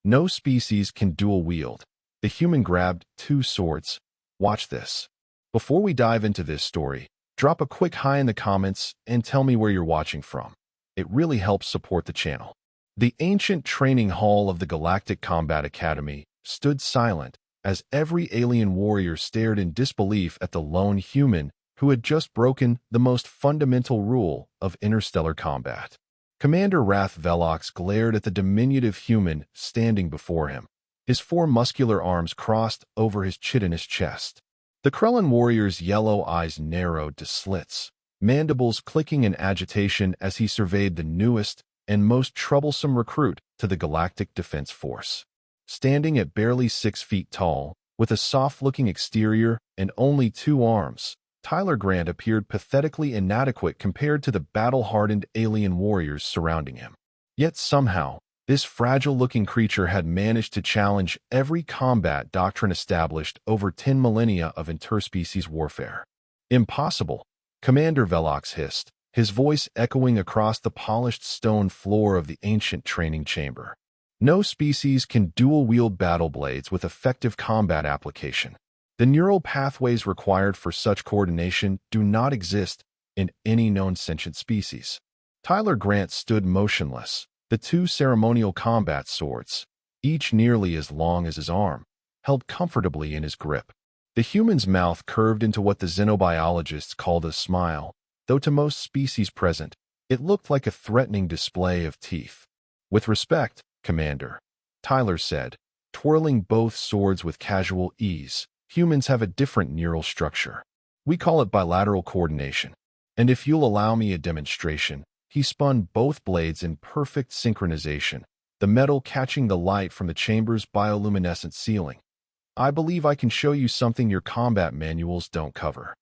No species can dual-wield. The human grabbed 2 swords. Watch this. Before we dive into this story, drop a quick hi in the comments and tell me where you're watching from. It really helps support the channel. The ancient training hall of the Galactic Combat Academy stood silent as every alien warrior stared in disbelief at the lone human who had just broken the most fundamental rule of interstellar combat. Commander Wrath Velox glared at the diminutive human standing before him, his 4 muscular arms crossed over his chitinous chest. The Krellin warrior's yellow eyes narrowed to slits, mandibles clicking in agitation as he surveyed the newest and most troublesome recruit to the Galactic Defense Force. Standing at barely 6 feet tall, with a soft-looking exterior and only 2 arms, Tyler Grant appeared pathetically inadequate compared to the battle-hardened alien warriors surrounding him. Yet somehow, this fragile-looking creature had managed to challenge every combat doctrine established over 10 millennia of interspecies warfare. Impossible, Commander Velox hissed, his voice echoing across the polished stone floor of the ancient training chamber. No species can dual-wield battle blades with effective combat application. The neural pathways required for such coordination do not exist in any known sentient species. Tyler Grant stood motionless, the 2 ceremonial combat swords, each nearly as long as his arm, held comfortably in his grip. The human's mouth curved into what the xenobiologists called a smile, though to most species present, it looked like a threatening display of teeth. "With respect, Commander," Tyler said, twirling both swords with casual ease. "Humans have a different neural structure. We call it bilateral coordination. And if you'll allow me a demonstration," he spun both blades in perfect synchronization, the metal catching the light from the chamber's bioluminescent ceiling. "I believe I can show you something your combat manuals don't cover."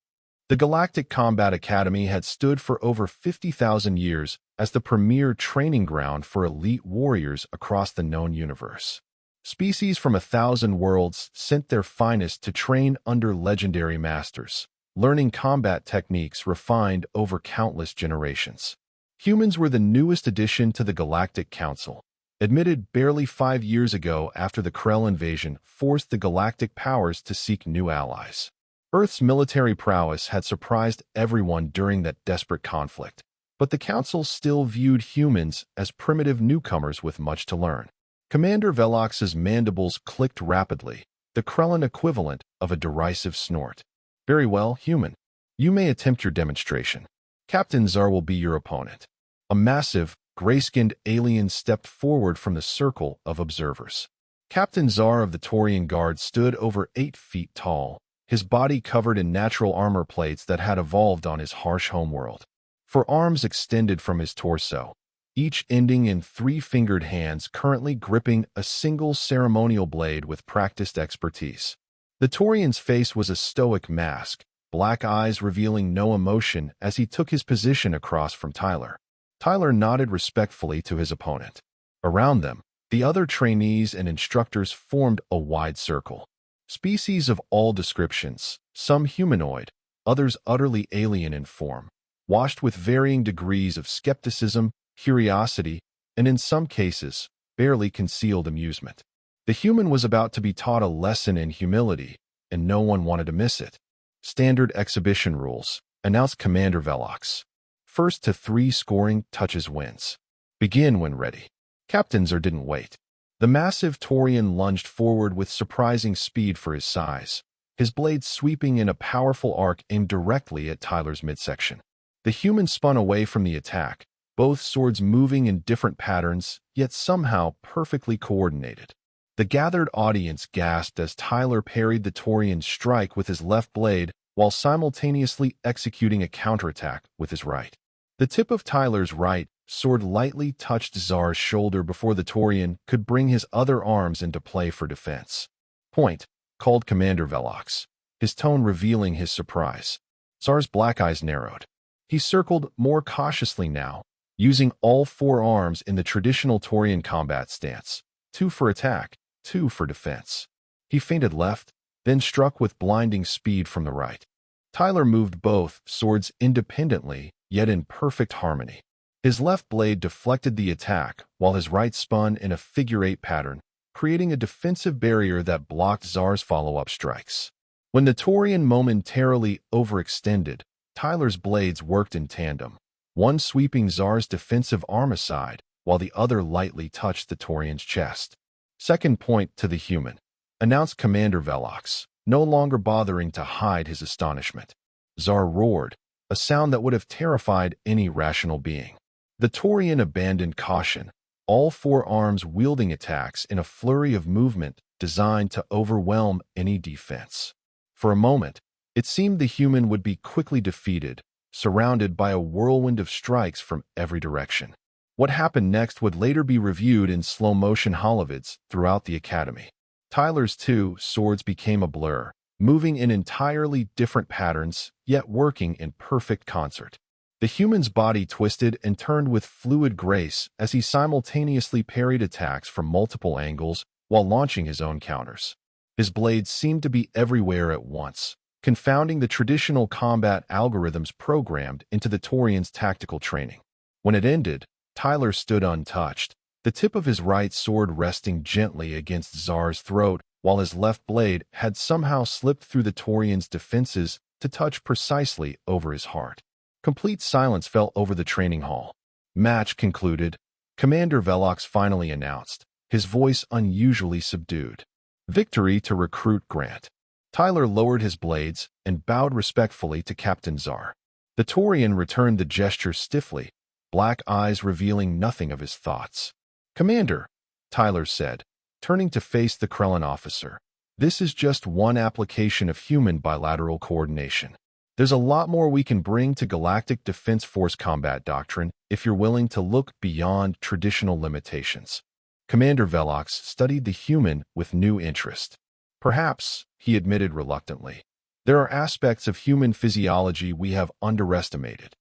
The Galactic Combat Academy had stood for over 50,000 years as the premier training ground for elite warriors across the known universe. Species from 1,000 worlds sent their finest to train under legendary masters, learning combat techniques refined over countless generations. Humans were the newest addition to the Galactic Council, admitted barely 5 years ago after the Krell invasion forced the galactic powers to seek new allies. Earth's military prowess had surprised everyone during that desperate conflict, but the Council still viewed humans as primitive newcomers with much to learn. Commander Velox's mandibles clicked rapidly, the Krellin equivalent of a derisive snort. "Very well, human. You may attempt your demonstration. Captain Zar will be your opponent." A massive, gray-skinned alien stepped forward from the circle of observers. Captain Zar of the Taurian Guard stood over 8 feet tall, his body covered in natural armor plates that had evolved on his harsh homeworld. For arms extended from his torso, each ending in 3-fingered hands currently gripping a single ceremonial blade with practiced expertise. The Taurian's face was a stoic mask, black eyes revealing no emotion as he took his position across from Tyler. Tyler nodded respectfully to his opponent. Around them, the other trainees and instructors formed a wide circle. Species of all descriptions, some humanoid, others utterly alien in form, washed with varying degrees of skepticism, curiosity, and in some cases, barely concealed amusement. The human was about to be taught a lesson in humility, and no one wanted to miss it. "Standard exhibition rules," announced Commander Velox. "First to 3 scoring touches wins. Begin when ready." Captain Zar didn't wait. The massive Taurian lunged forward with surprising speed for his size, his blade sweeping in a powerful arc aimed directly at Tyler's midsection. The human spun away from the attack, both swords moving in different patterns, yet somehow perfectly coordinated. The gathered audience gasped as Tyler parried the Taurian's strike with his left blade while simultaneously executing a counterattack with his right. The tip of Tyler's right sword lightly touched Zar's shoulder before the Taurian could bring his other arms into play for defense. "Point," called Commander Velox, his tone revealing his surprise. Zar's black eyes narrowed. He circled more cautiously now, using all 4 arms in the traditional Taurian combat stance, 2 for attack, 2 for defense. He feinted left, then struck with blinding speed from the right. Tyler moved both swords independently, yet in perfect harmony. His left blade deflected the attack, while his right spun in a figure-8 pattern, creating a defensive barrier that blocked Tsar's follow-up strikes. When the Taurian momentarily overextended, Tyler's blades worked in tandem, one sweeping Tsar's defensive arm aside, while the other lightly touched the Taurian's chest. "Second point to the human," announced Commander Velox, no longer bothering to hide his astonishment. Tsar roared, a sound that would have terrified any rational being. The Taurian abandoned caution, all four arms wielding attacks in a flurry of movement designed to overwhelm any defense. For a moment, it seemed the human would be quickly defeated, surrounded by a whirlwind of strikes from every direction. What happened next would later be reviewed in slow-motion holovids throughout the Academy. Tyler's two swords became a blur, moving in entirely different patterns, yet working in perfect concert. The human's body twisted and turned with fluid grace as he simultaneously parried attacks from multiple angles while launching his own counters. His blades seemed to be everywhere at once, confounding the traditional combat algorithms programmed into the Taurian's tactical training. When it ended, Tyler stood untouched, the tip of his right sword resting gently against Tsar's throat, while his left blade had somehow slipped through the Taurian's defenses to touch precisely over his heart. Complete silence fell over the training hall. "Match concluded," Commander Velox finally announced, his voice unusually subdued. "Victory to Recruit Grant." Tyler lowered his blades and bowed respectfully to Captain Tsar. The Taurian returned the gesture stiffly, black eyes revealing nothing of his thoughts. "Commander," Tyler said, turning to face the Krellin officer, "this is just one application of human bilateral coordination. There's a lot more we can bring to Galactic Defense Force combat doctrine if you're willing to look beyond traditional limitations." Commander Velox studied the human with new interest. "Perhaps," he admitted reluctantly, "there are aspects of human physiology we have underestimated."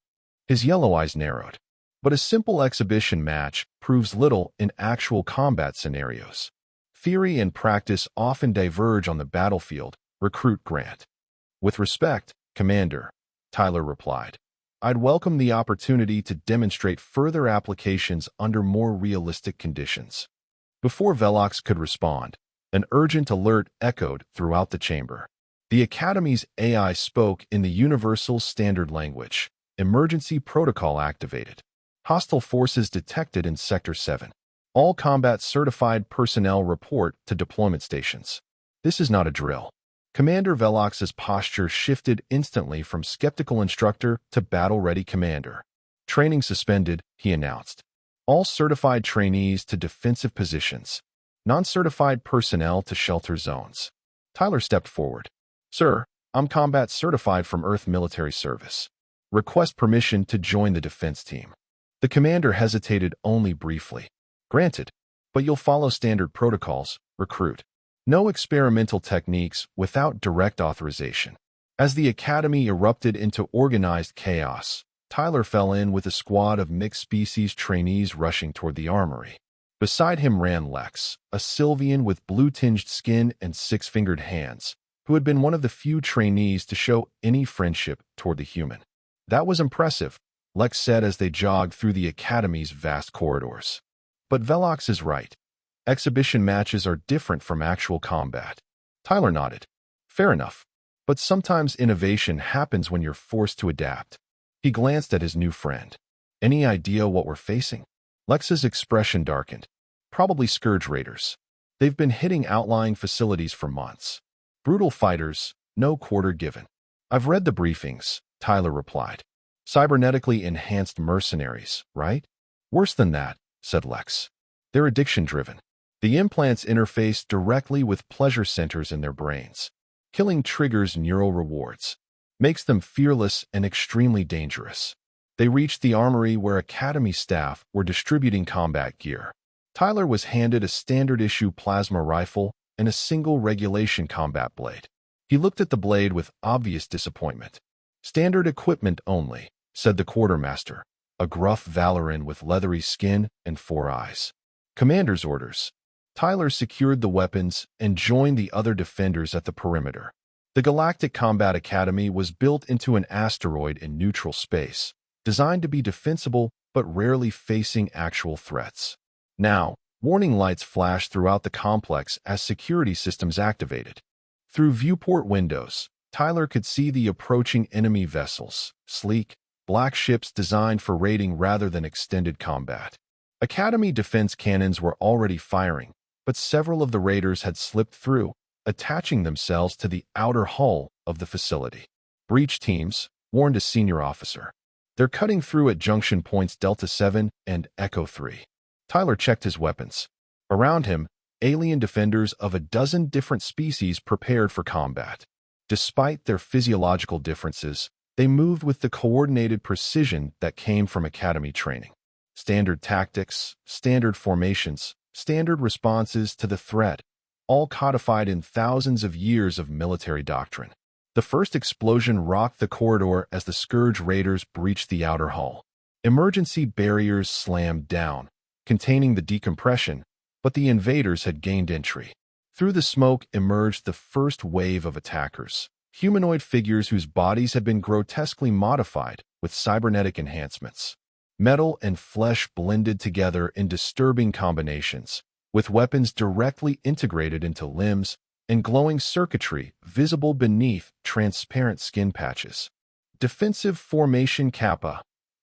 His yellow eyes narrowed. "But a simple exhibition match proves little in actual combat scenarios. Theory and practice often diverge on the battlefield, Recruit Grant." "With respect, Commander," Tyler replied, "I'd welcome the opportunity to demonstrate further applications under more realistic conditions." Before Velox could respond, an urgent alert echoed throughout the chamber. The Academy's AI spoke in the Universal Standard Language. "Emergency protocol activated. Hostile forces detected in Sector 7. All combat certified personnel report to deployment stations." "This is not a drill." Commander Velox's posture shifted instantly from skeptical instructor to battle-ready commander. "Training suspended," he announced. "All certified trainees to defensive positions. Non-certified personnel to shelter zones." Tyler stepped forward. "Sir, I'm combat certified from Earth Military Service. Request permission to join the defense team." The commander hesitated only briefly. "Granted, but you'll follow standard protocols, Recruit. No experimental techniques without direct authorization." As the Academy erupted into organized chaos, Tyler fell in with a squad of mixed-species trainees rushing toward the armory. Beside him ran Lex, a Sylvian with blue-tinged skin and six-fingered hands, who had been one of the few trainees to show any friendship toward the human. "That was impressive," Lex said as they jogged through the Academy's vast corridors. "But Velox is right. Exhibition matches are different from actual combat." Tyler nodded. "Fair enough. But sometimes innovation happens when you're forced to adapt." He glanced at his new friend. "Any idea what we're facing?" Lex's expression darkened. "Probably Scourge Raiders. They've been hitting outlying facilities for months. Brutal fighters, no quarter given." "I've read the briefings," Tyler replied. "Cybernetically enhanced mercenaries, right?" "Worse than that," said Lex. "They're addiction-driven. The implants interface directly with pleasure centers in their brains. Killing triggers neural rewards. Makes them fearless and extremely dangerous." They reached the armory where Academy staff were distributing combat gear. Tyler was handed a standard-issue plasma rifle and a single regulation combat blade. He looked at the blade with obvious disappointment. "Standard equipment only," said the quartermaster, a gruff Valoran with leathery skin and four eyes. "Commander's orders." Tyler secured the weapons and joined the other defenders at the perimeter. The Galactic Combat Academy was built into an asteroid in neutral space, designed to be defensible but rarely facing actual threats. Now, Warning lights flashed throughout the complex as security systems activated. Through viewport windows, Tyler could see the approaching enemy vessels, sleek, black ships designed for raiding rather than extended combat. Academy defense cannons were already firing, but several of the raiders had slipped through, attaching themselves to the outer hull of the facility. Breach teams, warned a senior officer. They're cutting through at junction points Delta 7 and Echo 3. Tyler checked his weapons. Around him, alien defenders of a dozen different species prepared for combat. Despite their physiological differences, they moved with the coordinated precision that came from Academy training. Standard tactics, standard formations, standard responses to the threat, all codified in thousands of years of military doctrine. The first explosion rocked the corridor as the Scourge Raiders breached the outer hull. Emergency barriers slammed down, containing the decompression, but the invaders had gained entry. Through the smoke emerged the first wave of attackers, humanoid figures whose bodies had been grotesquely modified with cybernetic enhancements. Metal and flesh blended together in disturbing combinations, with weapons directly integrated into limbs and glowing circuitry visible beneath transparent skin patches. Defensive Formation Kappa,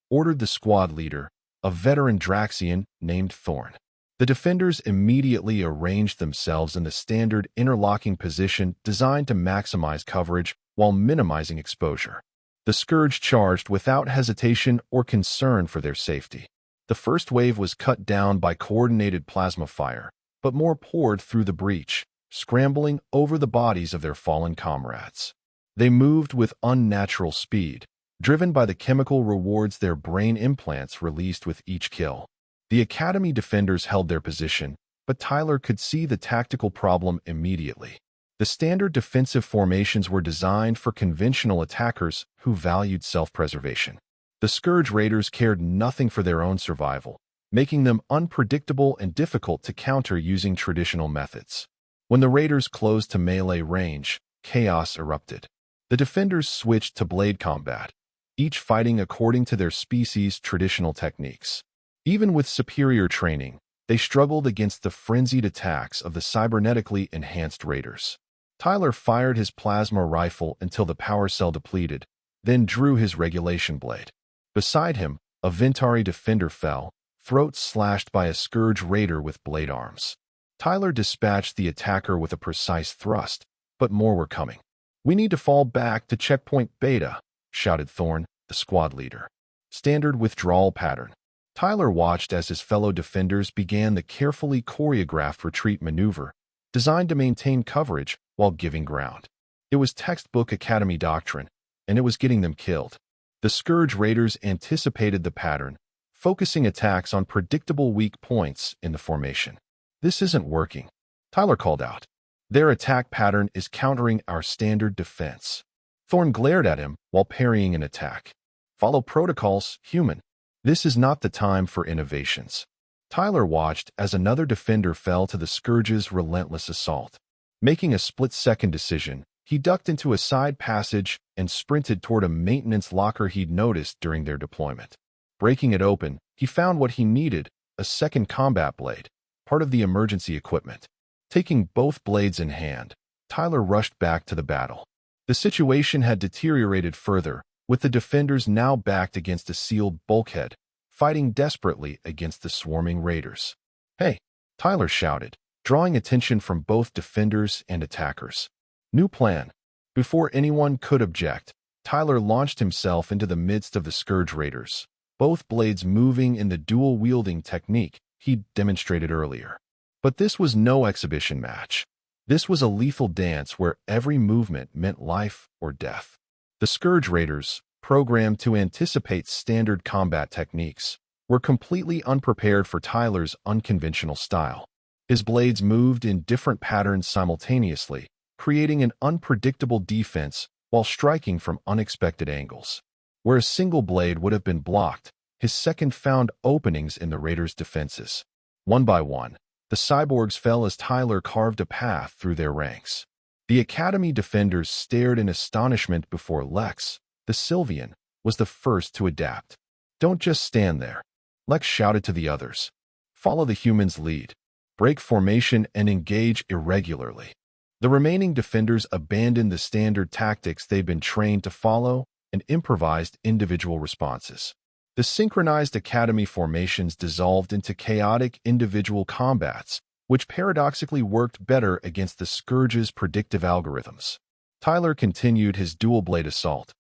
ordered the squad leader, a veteran Draxian named Thorn. The defenders immediately arranged themselves in the standard interlocking position designed to maximize coverage while minimizing exposure. The Scourge charged without hesitation or concern for their safety. The first wave was cut down by coordinated plasma fire, but more poured through the breach, scrambling over the bodies of their fallen comrades. They moved with unnatural speed, driven by the chemical rewards their brain implants released with each kill. The Academy defenders held their position, but Tyler could see the tactical problem immediately. The standard defensive formations were designed for conventional attackers who valued self-preservation. The Scourge Raiders cared nothing for their own survival, making them unpredictable and difficult to counter using traditional methods. When the Raiders closed to melee range, chaos erupted. The defenders switched to blade combat, each fighting according to their species' traditional techniques. Even with superior training, they struggled against the frenzied attacks of the cybernetically enhanced Raiders. Tyler fired his plasma rifle until the power cell depleted, then drew his regulation blade. Beside him, a Ventari defender fell, throat slashed by a Scourge Raider with blade arms. Tyler dispatched the attacker with a precise thrust, but more were coming. "We need to fall back to checkpoint Beta," shouted Thorn, the squad leader. Standard withdrawal pattern. Tyler watched as his fellow defenders began the carefully choreographed retreat maneuver, designed to maintain coverage while giving ground. It was textbook Academy doctrine, and it was getting them killed. The Scourge Raiders anticipated the pattern, focusing attacks on predictable weak points in the formation. "This isn't working," Tyler called out. "Their attack pattern is countering our standard defense." Thorn glared at him while parrying an attack. "Follow protocols, human. This is not the time for innovations." Tyler watched as another defender fell to the Scourge's relentless assault. Making a split-second decision, he ducked into a side passage and sprinted toward a maintenance locker he'd noticed during their deployment. Breaking it open, he found what he needed, a second combat blade, part of the emergency equipment. Taking both blades in hand, Tyler rushed back to the battle. The situation had deteriorated further, with the defenders now backed against a sealed bulkhead, fighting desperately against the swarming raiders. "Hey!" Tyler shouted, drawing attention from both defenders and attackers. "New plan." Before anyone could object, Tyler launched himself into the midst of the Scourge Raiders, both blades moving in the dual-wielding technique he'd demonstrated earlier. But this was no exhibition match. This was a lethal dance where every movement meant life or death. The Scourge Raiders, programmed to anticipate standard combat techniques, were completely unprepared for Tyler's unconventional style. His blades moved in different patterns simultaneously, creating an unpredictable defense while striking from unexpected angles. Where a single blade would have been blocked, his second found openings in the Raiders' defenses. One by one, the cyborgs fell as Tyler carved a path through their ranks. The Academy defenders stared in astonishment before Lex, the Sylvian, was the first to adapt. "Don't just stand there," Lex shouted to the others. "Follow the human's lead." break formation, and engage irregularly. The remaining defenders abandoned the standard tactics they'd been trained to follow and improvised individual responses. The synchronized academy formations dissolved into chaotic individual combats, which paradoxically worked better against the Scourge's predictive algorithms. Tyler continued his dual-blade assault,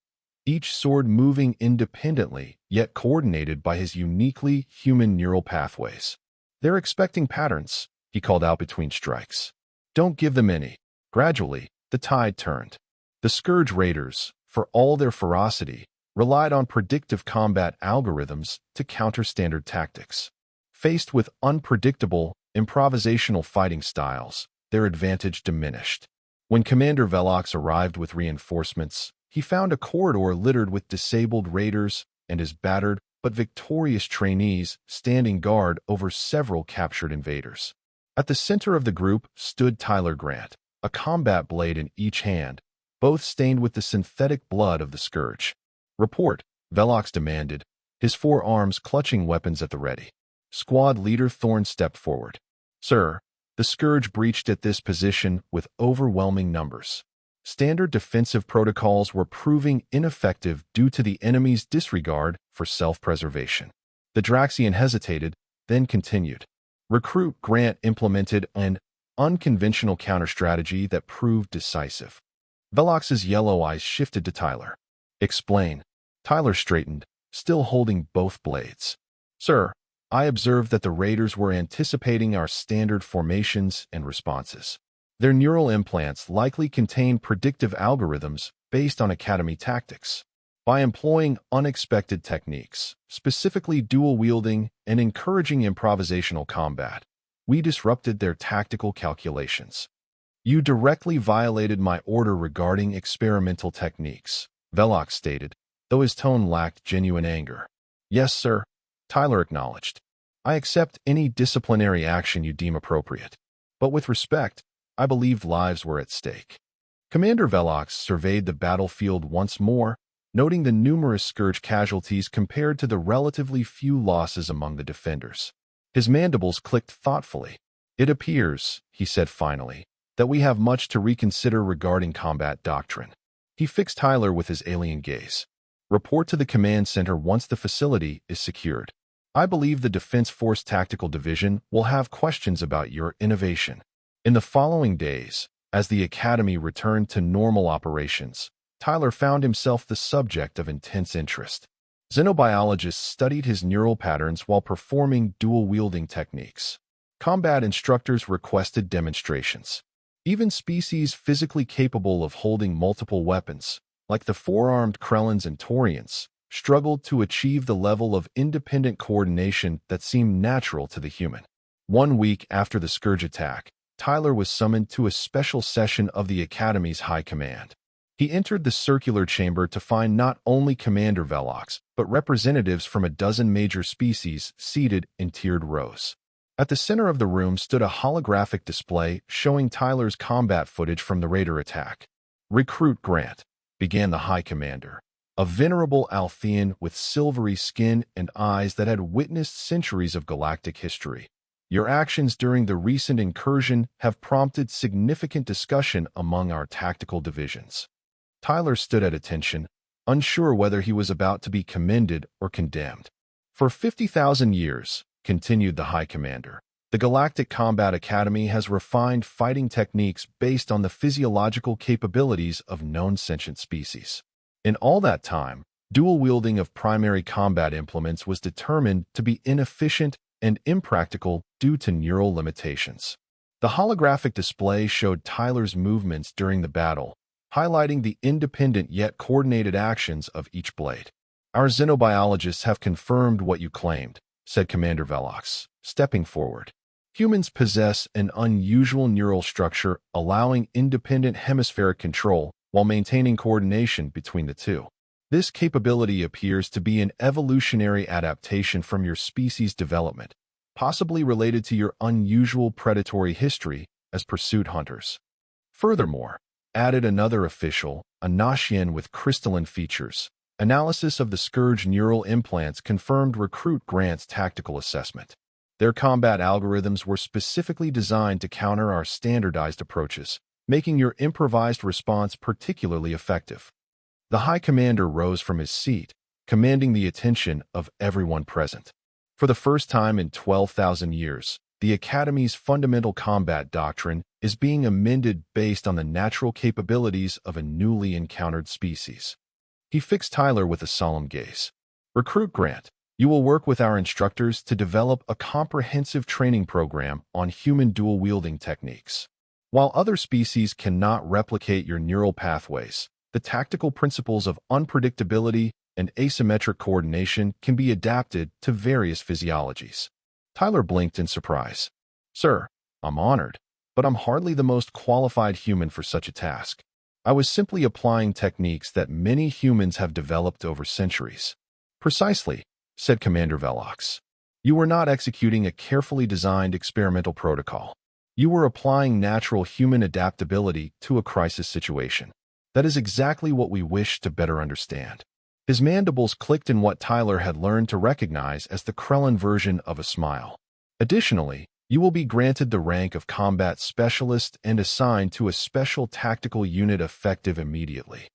each sword moving independently, yet coordinated by his uniquely human neural pathways. "They're expecting patterns," he called out between strikes. "Don't give them any." Gradually, the tide turned. The Scourge Raiders, for all their ferocity, relied on predictive combat algorithms to counter standard tactics. Faced with unpredictable, improvisational fighting styles, their advantage diminished. When Commander Velox arrived with reinforcements, he found a corridor littered with disabled raiders and his battered but victorious trainees standing guard over several captured invaders. At the center of the group stood Tyler Grant, a combat blade in each hand, both stained with the synthetic blood of the Scourge. "Report," Velox demanded, his forearms clutching weapons at the ready. Squad leader Thorne stepped forward. "Sir, the Scourge breached at this position with overwhelming numbers. Standard defensive protocols were proving ineffective due to the enemy's disregard for self-preservation." The Draxian hesitated, then continued. Recruit Grant implemented an unconventional counter-strategy that proved decisive. Velox's yellow eyes shifted to Tyler. "Explain." Tyler straightened, still holding both blades. "Sir, I observed that the raiders were anticipating our standard formations and responses. Their neural implants likely contain predictive algorithms based on academy tactics. By employing unexpected techniques, specifically dual-wielding and encouraging improvisational combat, we disrupted their tactical calculations. You directly violated my order regarding experimental techniques," Velox stated, though his tone lacked genuine anger. "Yes, sir," Tyler acknowledged. "I accept any disciplinary action you deem appropriate. But with respect, I believed lives were at stake." Commander Velox surveyed the battlefield once more, noting the numerous Scourge casualties compared to the relatively few losses among the defenders. His mandibles clicked thoughtfully. "It appears," he said finally, "that we have much to reconsider regarding combat doctrine." He fixed Tyler with his alien gaze. "Report to the command center once the facility is secured. I believe the Defense Force Tactical Division will have questions about your innovation." In the following days, as the Academy returned to normal operations, Tyler found himself the subject of intense interest. Xenobiologists studied his neural patterns while performing dual-wielding techniques. Combat instructors requested demonstrations. Even species physically capable of holding multiple weapons, like the four-armed Krellans and Taurians, struggled to achieve the level of independent coordination that seemed natural to the human. 1 week after the Scourge attack, Tyler was summoned to a special session of the Academy's High Command. He entered the circular chamber to find not only Commander Velox, but representatives from a dozen major species seated in tiered rows. At the center of the room stood a holographic display showing Tyler's combat footage from the Raider attack. "Recruit Grant," began the High Commander, a venerable Althean with silvery skin and eyes that had witnessed centuries of galactic history. "Your actions during the recent incursion have prompted significant discussion among our tactical divisions." Tyler stood at attention, unsure whether he was about to be commended or condemned. "For 50,000 years," continued the High Commander, "the Galactic Combat Academy has refined fighting techniques based on the physiological capabilities of known sentient species. In all that time, dual-wielding of primary combat implements was determined to be inefficient and impractical due to neural limitations." The holographic display showed Tyler's movements during the battle, highlighting the independent yet coordinated actions of each blade. "Our xenobiologists have confirmed what you claimed," said Commander Velox, stepping forward. "Humans possess an unusual neural structure allowing independent hemispheric control while maintaining coordination between the two. This capability appears to be an evolutionary adaptation from your species' development, possibly related to your unusual predatory history as pursuit hunters." Furthermore, added another official, a Noshian with crystalline features, analysis of the Scourge neural implants confirmed Recruit Grant's tactical assessment. Their combat algorithms were specifically designed to counter our standardized approaches, making your improvised response particularly effective. The High Commander rose from his seat, commanding the attention of everyone present. For the first time in 12,000 years, the Academy's fundamental combat doctrine is being amended based on the natural capabilities of a newly encountered species. He fixed Tyler with a solemn gaze. Recruit Grant, you will work with our instructors to develop a comprehensive training program on human dual-wielding techniques. While other species cannot replicate your neural pathways, the tactical principles of unpredictability and asymmetric coordination can be adapted to various physiologies. Tyler blinked in surprise. Sir, I'm honored, but I'm hardly the most qualified human for such a task. I was simply applying techniques that many humans have developed over centuries. Precisely, said Commander Velox. You were not executing a carefully designed experimental protocol. You were applying natural human adaptability to a crisis situation. That is exactly what we wish to better understand. His mandibles clicked in what Tyler had learned to recognize as the Krellin version of a smile. Additionally, you will be granted the rank of combat specialist and assigned to a special tactical unit effective immediately.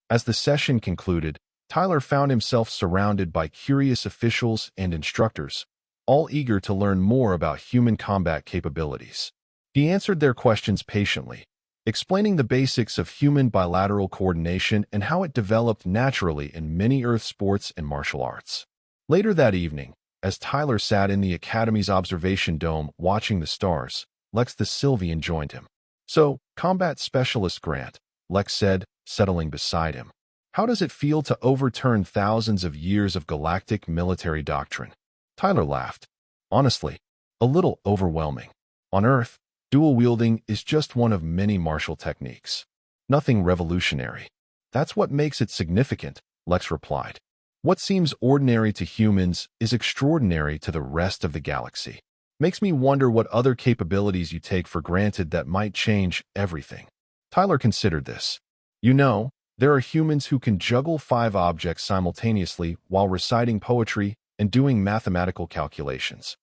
As the session concluded, Tyler found himself surrounded by curious officials and instructors, all eager to learn more about human combat capabilities. He answered their questions patiently, explaining the basics of human bilateral coordination and how it developed naturally in many Earth sports and martial arts. Later that evening, as Tyler sat in the Academy's observation dome watching the stars, Lex the Sylvian joined him. So, Combat Specialist Grant, Lex said, settling beside him. How does it feel to overturn thousands of years of galactic military doctrine? Tyler laughed. Honestly, a little overwhelming. On Earth, dual-wielding is just one of many martial techniques. Nothing revolutionary. That's what makes it significant, Lex replied. What seems ordinary to humans is extraordinary to the rest of the galaxy. Makes me wonder what other capabilities you take for granted that might change everything. Tyler considered this. You know, there are humans who can juggle 5 objects simultaneously while reciting poetry and doing mathematical calculations.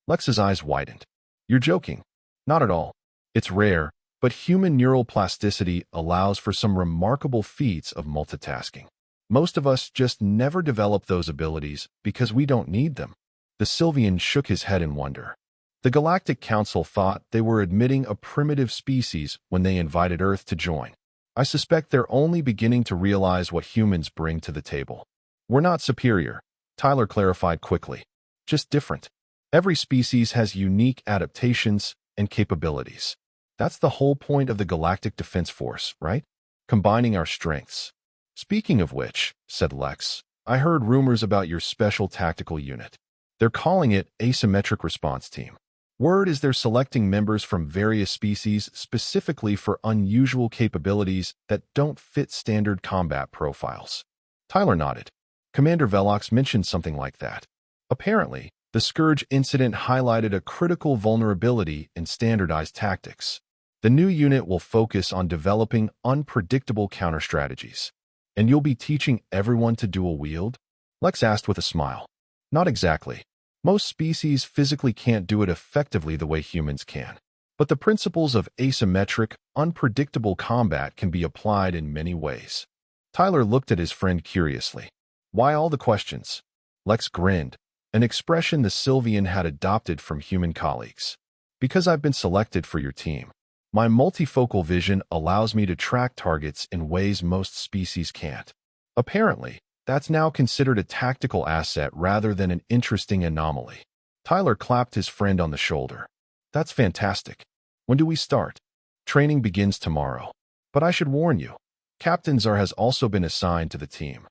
Lex's eyes widened. You're joking. Not at all. It's rare, but human neural plasticity allows for some remarkable feats of multitasking. Most of us just never develop those abilities because we don't need them. The Sylvian shook his head in wonder. The Galactic Council thought they were admitting a primitive species when they invited Earth to join. I suspect they're only beginning to realize what humans bring to the table. We're not superior, Tyler clarified quickly. Just different. Every species has unique adaptations and capabilities. That's the whole point of the Galactic Defense Force, right? Combining our strengths. Speaking of which, said Lex, I heard rumors about your special tactical unit. They're calling it Asymmetric Response Team. Word is they're selecting members from various species specifically for unusual capabilities that don't fit standard combat profiles. Tyler nodded. Commander Velox mentioned something like that. Apparently, the Scourge incident highlighted a critical vulnerability in standardized tactics. The new unit will focus on developing unpredictable counter-strategies. And you'll be teaching everyone to dual-wield? Lex asked with a smile. Not exactly. Most species physically can't do it effectively the way humans can. But the principles of asymmetric, unpredictable combat can be applied in many ways. Tyler looked at his friend curiously. Why all the questions? Lex grinned, an expression the Sylvian had adopted from human colleagues. Because I've been selected for your team. My multifocal vision allows me to track targets in ways most species can't. Apparently, that's now considered a tactical asset rather than an interesting anomaly. Tyler clapped his friend on the shoulder. That's fantastic. When do we start? Training begins tomorrow. But I should warn you, Captain Zar has also been assigned to the team.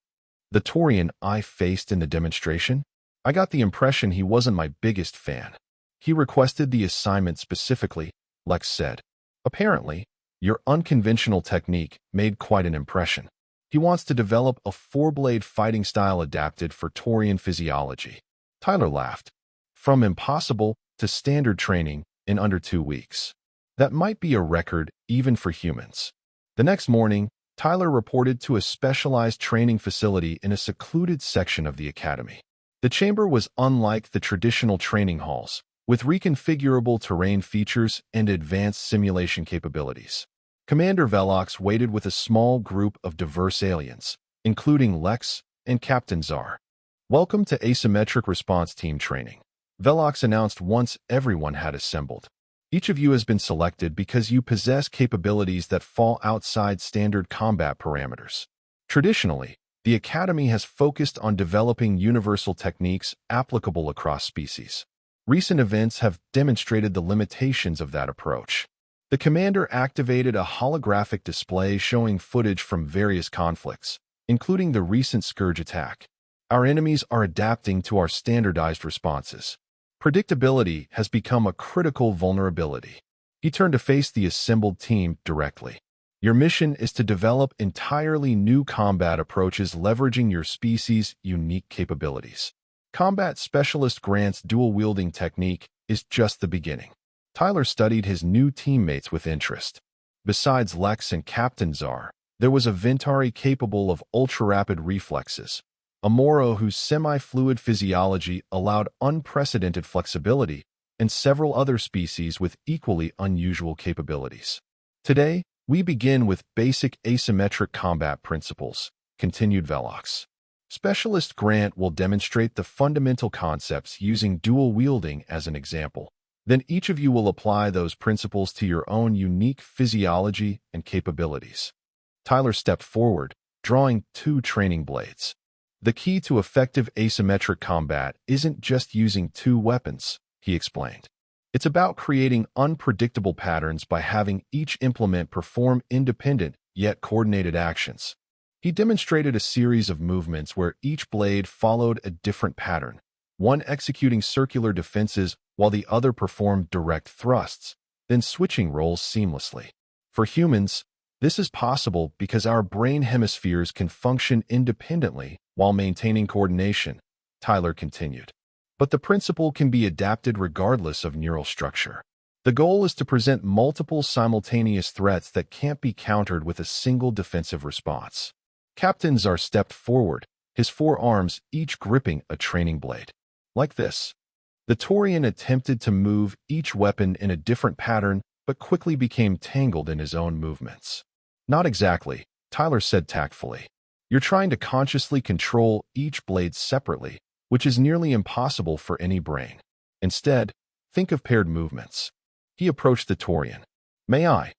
The Taurian I faced in the demonstration? I got the impression he wasn't my biggest fan. He requested the assignment specifically, Lex said. Apparently, your unconventional technique made quite an impression. He wants to develop a 4-blade fighting style adapted for Taurian physiology. Tyler laughed. From impossible to standard training in under 2 weeks. That might be a record even for humans. The next morning, Tyler reported to a specialized training facility in a secluded section of the academy. The chamber was unlike the traditional training halls, with reconfigurable terrain features and advanced simulation capabilities. Commander Velox waited with a small group of diverse aliens, including Lex and Captain Czar. "Welcome to Asymmetric Response Team Training," Velox announced once everyone had assembled. "Each of you has been selected because you possess capabilities that fall outside standard combat parameters. Traditionally, the Academy has focused on developing universal techniques applicable across species. Recent events have demonstrated the limitations of that approach." The commander activated a holographic display showing footage from various conflicts, including the recent Scourge attack. "Our enemies are adapting to our standardized responses. Predictability has become a critical vulnerability." He turned to face the assembled team directly. "Your mission is to develop entirely new combat approaches leveraging your species' unique capabilities. Combat Specialist Grant's dual-wielding technique is just the beginning." Tyler studied his new teammates with interest. Besides Lex and Captain Czar, there was a Ventari capable of ultra-rapid reflexes, a Moro whose semi-fluid physiology allowed unprecedented flexibility, and several other species with equally unusual capabilities. "Today, we begin with basic asymmetric combat principles," continued Velox. "Specialist Grant will demonstrate the fundamental concepts using dual-wielding as an example. Then each of you will apply those principles to your own unique physiology and capabilities." Tyler stepped forward, drawing 2 training blades. "The key to effective asymmetric combat isn't just using 2 weapons," he explained. "It's about creating unpredictable patterns by having each implement perform independent yet coordinated actions." He demonstrated a series of movements where each blade followed a different pattern, one executing circular defenses while the other performed direct thrusts, then switching roles seamlessly. "For humans, this is possible because our brain hemispheres can function independently while maintaining coordination," Tyler continued. "But the principle can be adapted regardless of neural structure. The goal is to present multiple simultaneous threats that can't be countered with a single defensive response." Captain Czar stepped forward, his 4 arms each gripping a training blade. "Like this." The Taurian attempted to move each weapon in a different pattern, but quickly became tangled in his own movements. "Not exactly," Tyler said tactfully. "You're trying to consciously control each blade separately, which is nearly impossible for any brain. Instead, think of paired movements." He approached the Taurian. "May I?"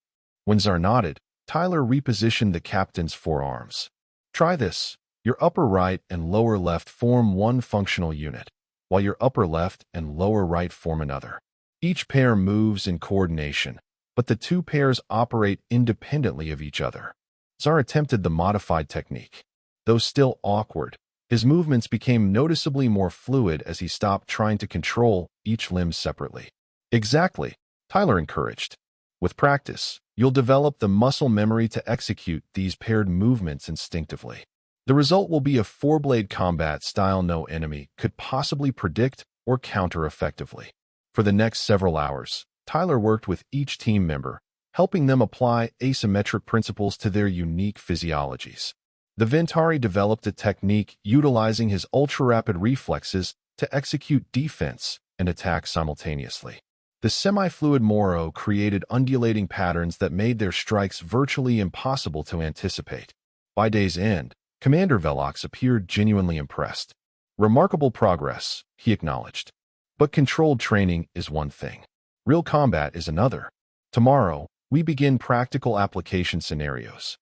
When Czar nodded, Tyler repositioned the captain's 4 arms. "Try this. Your upper right and lower left form one functional unit, while your upper left and lower right form another. Each pair moves in coordination, but the 2 pairs operate independently of each other." Czar attempted the modified technique. Though still awkward, his movements became noticeably more fluid as he stopped trying to control each limb separately. "Exactly," Tyler encouraged. "With practice, you'll develop the muscle memory to execute these paired movements instinctively. The result will be a 4-blade combat style no enemy could possibly predict or counter effectively." For the next several hours, Tyler worked with each team member, helping them apply asymmetric principles to their unique physiologies. The Ventari developed a technique utilizing his ultra-rapid reflexes to execute defense and attack simultaneously. The semi-fluid Moro created undulating patterns that made their strikes virtually impossible to anticipate. By day's end, Commander Velox appeared genuinely impressed. "Remarkable progress," he acknowledged. "But controlled training is one thing. Real combat is another. Tomorrow, we begin practical application scenarios."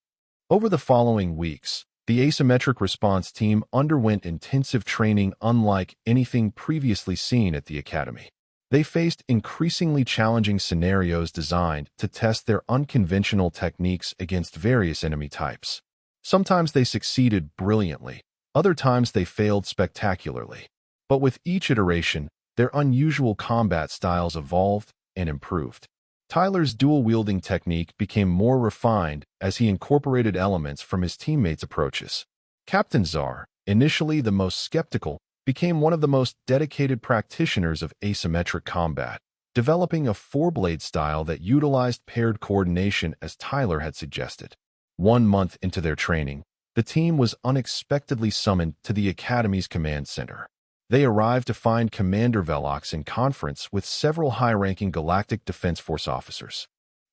Over the following weeks, the asymmetric response team underwent intensive training unlike anything previously seen at the Academy. They faced increasingly challenging scenarios designed to test their unconventional techniques against various enemy types. Sometimes they succeeded brilliantly, other times they failed spectacularly. But with each iteration, their unusual combat styles evolved and improved. Tyler's dual-wielding technique became more refined as he incorporated elements from his teammates' approaches. Captain Czar, initially the most skeptical, became one of the most dedicated practitioners of asymmetric combat, developing a 4-blade style that utilized paired coordination as Tyler had suggested. 1 month into their training, the team was unexpectedly summoned to the Academy's command center. They arrived to find Commander Velox in conference with several high-ranking Galactic Defense Force officers.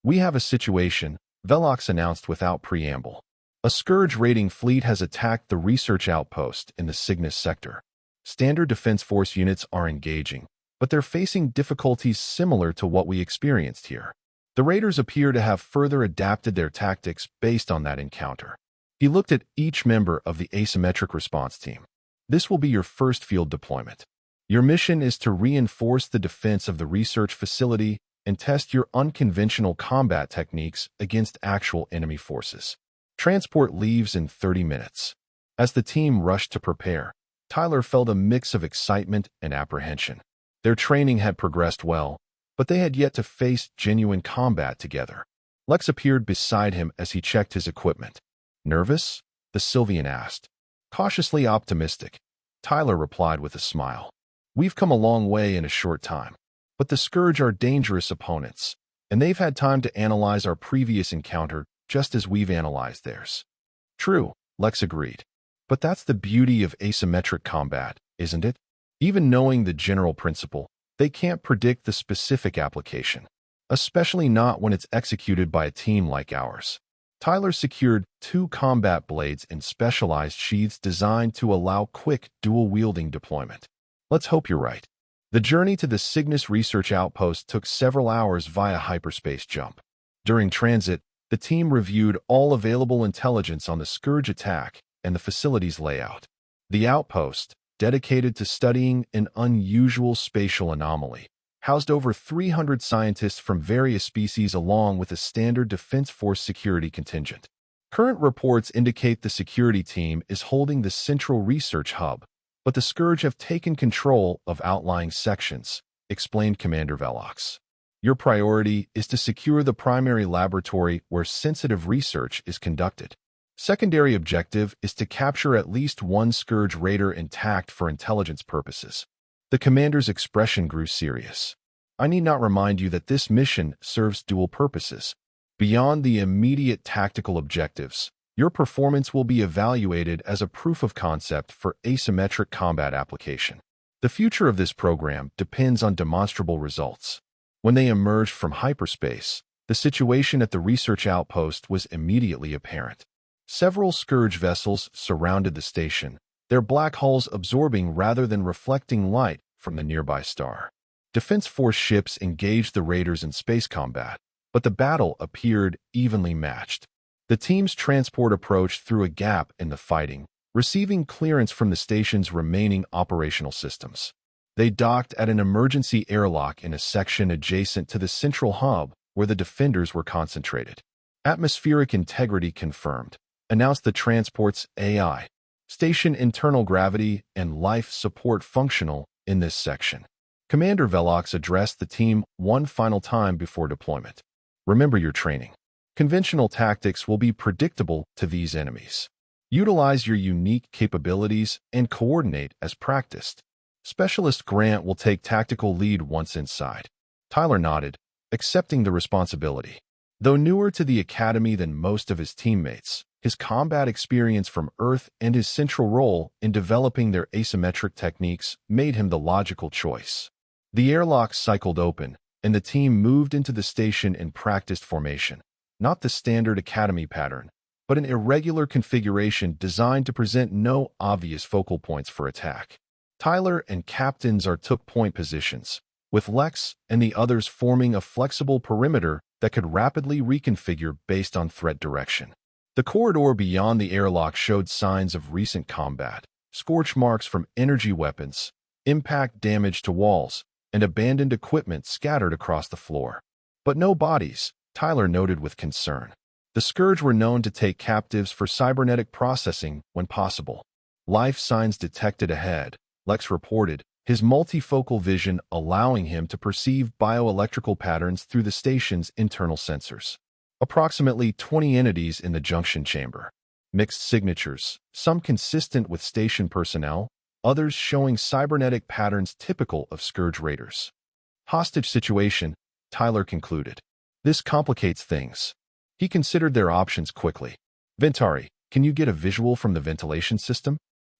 "We have a situation," Velox announced without preamble. "A Scourge raiding fleet has attacked the research outpost in the Cygnus sector. Standard Defense Force units are engaging, but they're facing difficulties similar to what we experienced here. The raiders appear to have further adapted their tactics based on that encounter." He looked at each member of the asymmetric response team. "This will be your first field deployment. Your mission is to reinforce the defense of the research facility and test your unconventional combat techniques against actual enemy forces. Transport leaves in 30 minutes. As the team rushed to prepare, Tyler felt a mix of excitement and apprehension. Their training had progressed well, but they had yet to face genuine combat together. Lex appeared beside him as he checked his equipment. "Nervous?" the Sylvian asked. "Cautiously optimistic," Tyler replied with a smile. "We've come a long way in a short time, but the Scourge are dangerous opponents, and they've had time to analyze our previous encounter just as we've analyzed theirs." "True," Lex agreed. "But that's the beauty of asymmetric combat, isn't it? Even knowing the general principle, they can't predict the specific application, especially not when it's executed by a team like ours." Tyler secured 2 combat blades in specialized sheaths designed to allow quick dual-wielding deployment. "Let's hope you're right." The journey to the Cygnus research outpost took several hours via hyperspace jump. During transit, the team reviewed all available intelligence on the Scourge attack and the facility's layout. The outpost, dedicated to studying an unusual spatial anomaly, housed over 300 scientists from various species along with a standard Defense Force security contingent. Current reports indicate the security team is holding the central research hub, but the Scourge have taken control of outlying sections, explained Commander Velox. "Your priority is to secure the primary laboratory where sensitive research is conducted. Secondary objective is to capture at least 1 Scourge raider intact for intelligence purposes." The commander's expression grew serious. "I need not remind you that this mission serves dual purposes. Beyond the immediate tactical objectives, your performance will be evaluated as a proof of concept for asymmetric combat application. The future of this program depends on demonstrable results." When they emerged from hyperspace, the situation at the research outpost was immediately apparent. Several Scourge vessels surrounded the station, their black hulls absorbing rather than reflecting light from the nearby star. Defense Force ships engaged the raiders in space combat, but the battle appeared evenly matched. The team's transport approached through a gap in the fighting, receiving clearance from the station's remaining operational systems. They docked at an emergency airlock in a section adjacent to the central hub where the defenders were concentrated. "Atmospheric integrity confirmed," announced the transport's AI. "Station internal gravity and life support functional in this section." Commander Velox addressed the team one final time before deployment. "Remember your training. Conventional tactics will be predictable to these enemies. Utilize your unique capabilities and coordinate as practiced. Specialist Grant will take tactical lead once inside." Tyler nodded, accepting the responsibility. Though newer to the academy than most of his teammates, his combat experience from Earth and his central role in developing their asymmetric techniques made him the logical choice. The airlock cycled open, and the team moved into the station in practiced formation. Not the standard academy pattern, but an irregular configuration designed to present no obvious focal points for attack. Tyler and Captain Zar took point positions, with Lex and the others forming a flexible perimeter that could rapidly reconfigure based on threat direction. The corridor beyond the airlock showed signs of recent combat, scorch marks from energy weapons, impact damage to walls, and abandoned equipment scattered across the floor. But no bodies, Tyler noted with concern. The Scourge were known to take captives for cybernetic processing when possible. "Life signs detected ahead," Lex reported, his multifocal vision allowing him to perceive bioelectrical patterns through the station's internal sensors. Approximately 20 entities in the junction chamber. Mixed signatures, some consistent with station personnel, others showing cybernetic patterns typical of Scourge raiders. "Hostage situation," Tyler concluded. "This complicates things." He considered their options quickly. "Ventari, can you get a visual from the ventilation system?"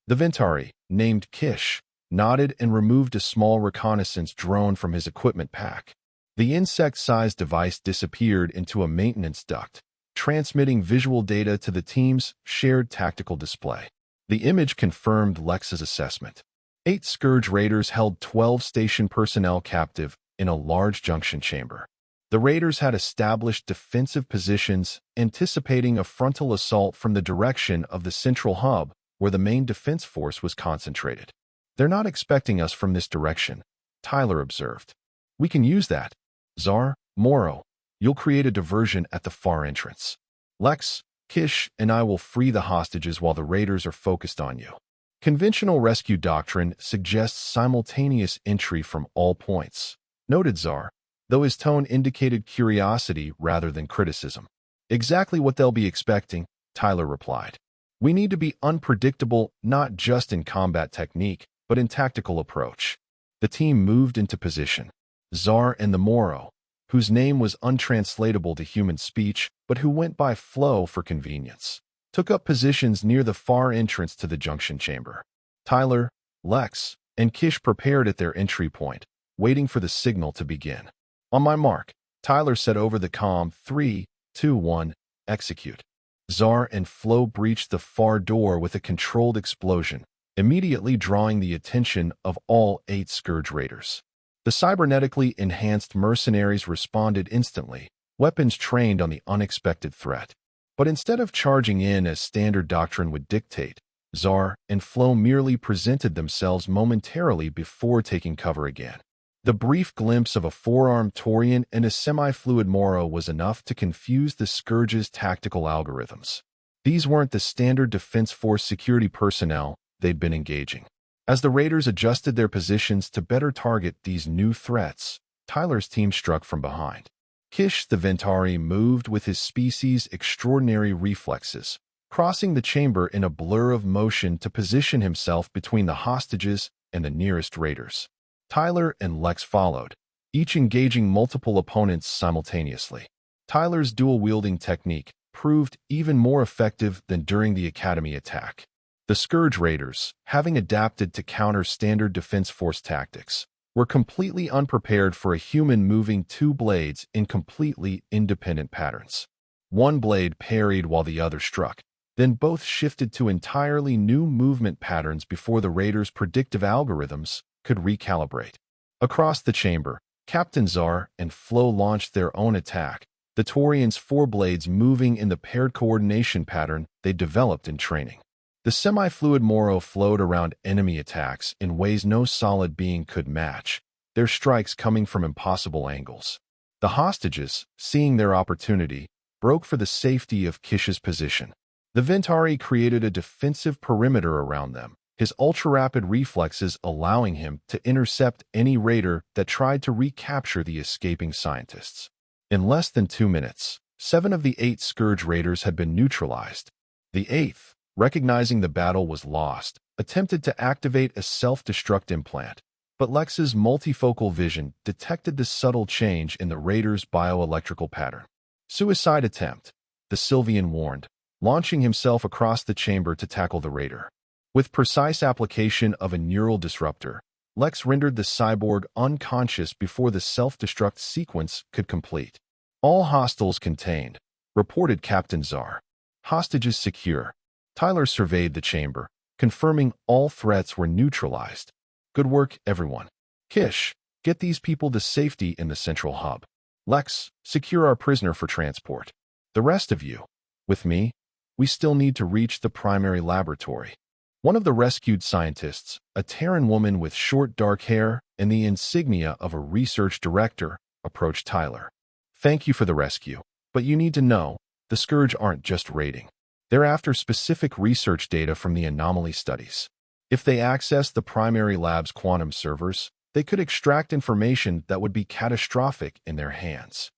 The Ventari, named Kish, nodded and removed a small reconnaissance drone from his equipment pack. The insect-sized device disappeared into a maintenance duct, transmitting visual data to the team's shared tactical display. The image confirmed Lex's assessment. 8 Scourge Raiders held 12 station personnel captive in a large junction chamber. The Raiders had established defensive positions, anticipating a frontal assault from the direction of the central hub where the main defense force was concentrated. "They're not expecting us from this direction," Tyler observed. "We can use that. Zar, Morrow, you'll create a diversion at the far entrance. Lex, Kish, and I will free the hostages while the Raiders are focused on you." Conventional rescue doctrine suggests simultaneous entry from all points, noted Zar, though his tone indicated curiosity rather than criticism. "Exactly what they'll be expecting," Tyler replied. "We need to be unpredictable not just in combat technique, but in tactical approach." The team moved into position. Zar and the Morrow, whose name was untranslatable to human speech, but who went by Flo for convenience, took up positions near the far entrance to the junction chamber. Tyler, Lex, and Kish prepared at their entry point, waiting for the signal to begin. "On my mark," Tyler said over the comm, 3, 2, 1, execute. Zar and Flo breached the far door with a controlled explosion, immediately drawing the attention of all 8 Scourge Raiders. The cybernetically enhanced mercenaries responded instantly, weapons trained on the unexpected threat. But instead of charging in as standard doctrine would dictate, Zar and Flo merely presented themselves momentarily before taking cover again. The brief glimpse of a 4-armed Taurian and a semi-fluid Morrow was enough to confuse the Scourge's tactical algorithms. These weren't the standard Defense Force security personnel they'd been engaging. As the Raiders adjusted their positions to better target these new threats, Tyler's team struck from behind. Kish the Ventari moved with his species' extraordinary reflexes, crossing the chamber in a blur of motion to position himself between the hostages and the nearest Raiders. Tyler and Lex followed, each engaging multiple opponents simultaneously. Tyler's dual-wielding technique proved even more effective than during the Academy attack. The Scourge Raiders, having adapted to counter standard Defense Force tactics, were completely unprepared for a human moving 2 blades in completely independent patterns. One blade parried while the other struck, then both shifted to entirely new movement patterns before the Raiders' predictive algorithms could recalibrate. Across the chamber, Captain Zar and Flo launched their own attack, the Taurians' 4 blades moving in the paired coordination pattern they developed in training. The semi-fluid Morrow flowed around enemy attacks in ways no solid being could match, their strikes coming from impossible angles. The hostages, seeing their opportunity, broke for the safety of Kish's position. The Ventari created a defensive perimeter around them, his ultra-rapid reflexes allowing him to intercept any raider that tried to recapture the escaping scientists. In less than 2 minutes, 7 of the 8 Scourge Raiders had been neutralized. The 8th, recognizing the battle was lost, attempted to activate a self-destruct implant, but Lex's multifocal vision detected the subtle change in the Raider's bioelectrical pattern. "Suicide attempt," the Sylvian warned, launching himself across the chamber to tackle the Raider. With precise application of a neural disruptor, Lex rendered the cyborg unconscious before the self-destruct sequence could complete. "All hostiles contained," reported Captain Zar. "Hostages secure." Tyler surveyed the chamber, confirming all threats were neutralized. "Good work, everyone. Kish, get these people to safety in the central hub. Lex, secure our prisoner for transport. The rest of you, with me, we still need to reach the primary laboratory." One of the rescued scientists, a Terran woman with short dark hair and the insignia of a research director, approached Tyler. "Thank you for the rescue, but you need to know, the Scourge aren't just raiding. They're after specific research data from the anomaly studies. If they access the primary lab's quantum servers, they could extract information that would be catastrophic in their hands."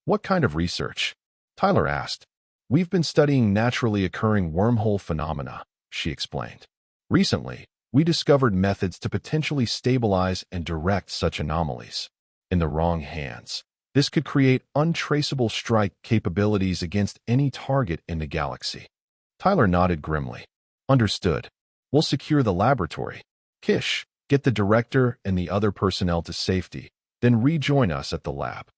"What kind of research?" Tyler asked. "We've been studying naturally occurring wormhole phenomena," she explained. "Recently, we discovered methods to potentially stabilize and direct such anomalies. In the wrong hands, this could create untraceable strike capabilities against any target in the galaxy." Tyler nodded grimly. "Understood. We'll secure the laboratory. Kish, Get the director and the other personnel to safety, then rejoin us at the lab.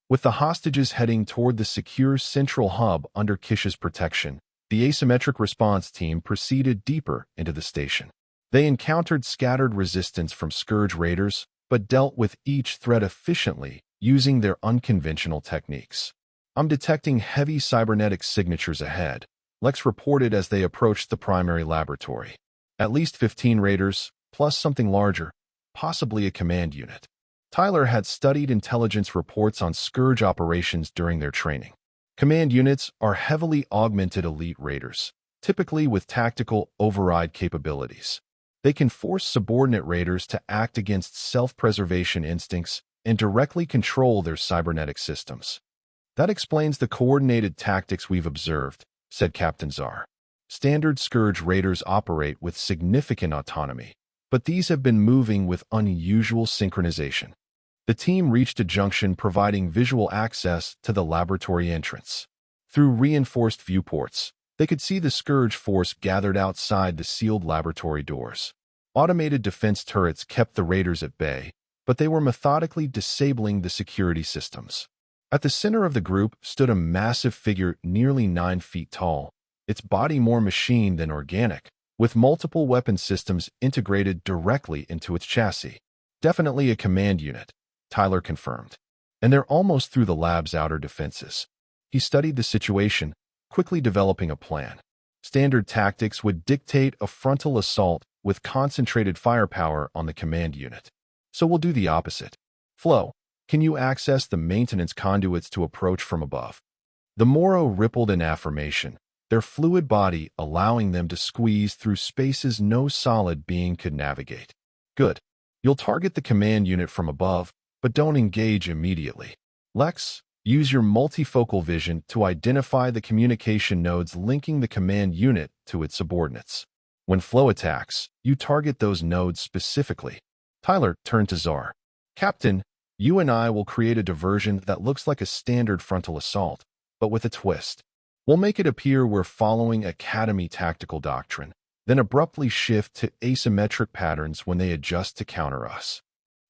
With the hostages heading toward the secure central hub under Kish's protection, the asymmetric response team proceeded deeper into the station. They encountered scattered resistance from Scourge raiders, but dealt with each threat efficiently using their unconventional techniques. "I'm detecting heavy cybernetic signatures ahead," Lex reported as they approached the primary laboratory. "At least 15 raiders, plus something larger, possibly a command unit." Tyler had studied intelligence reports on Scourge operations during their training. Command units are heavily augmented elite raiders, typically with tactical override capabilities. They can force subordinate raiders to act against self-preservation instincts and directly control their cybernetic systems. "That explains the coordinated tactics we've observed," said Captain Czar. "Standard Scourge raiders operate with significant autonomy, but these have been moving with unusual synchronization." The team reached a junction providing visual access to the laboratory entrance. Through reinforced viewports, they could see the Scourge force gathered outside the sealed laboratory doors. Automated defense turrets kept the raiders at bay, but they were methodically disabling the security systems. At the center of the group stood a massive figure nearly 9 feet tall, its body more machine than organic, with multiple weapon systems integrated directly into its chassis. "Definitely a command unit," Tyler confirmed. "And they're almost through the lab's outer defenses." He studied the situation, quickly developing a plan. Standard tactics would dictate a frontal assault with concentrated firepower on the command unit. "So we'll do the opposite. Flo, can you access the maintenance conduits to approach from above?" The Moro rippled in affirmation, their fluid body allowing them to squeeze through spaces no solid being could navigate. "Good. You'll target the command unit from above, but don't engage immediately. Lex, use your multifocal vision to identify the communication nodes linking the command unit to its subordinates. When Flo attacks, you target those nodes specifically." Tyler turned to Czar. "Captain, you and I will create a diversion that looks like a standard frontal assault, but with a twist. We'll make it appear we're following Academy tactical doctrine, then abruptly shift to asymmetric patterns when they adjust to counter us."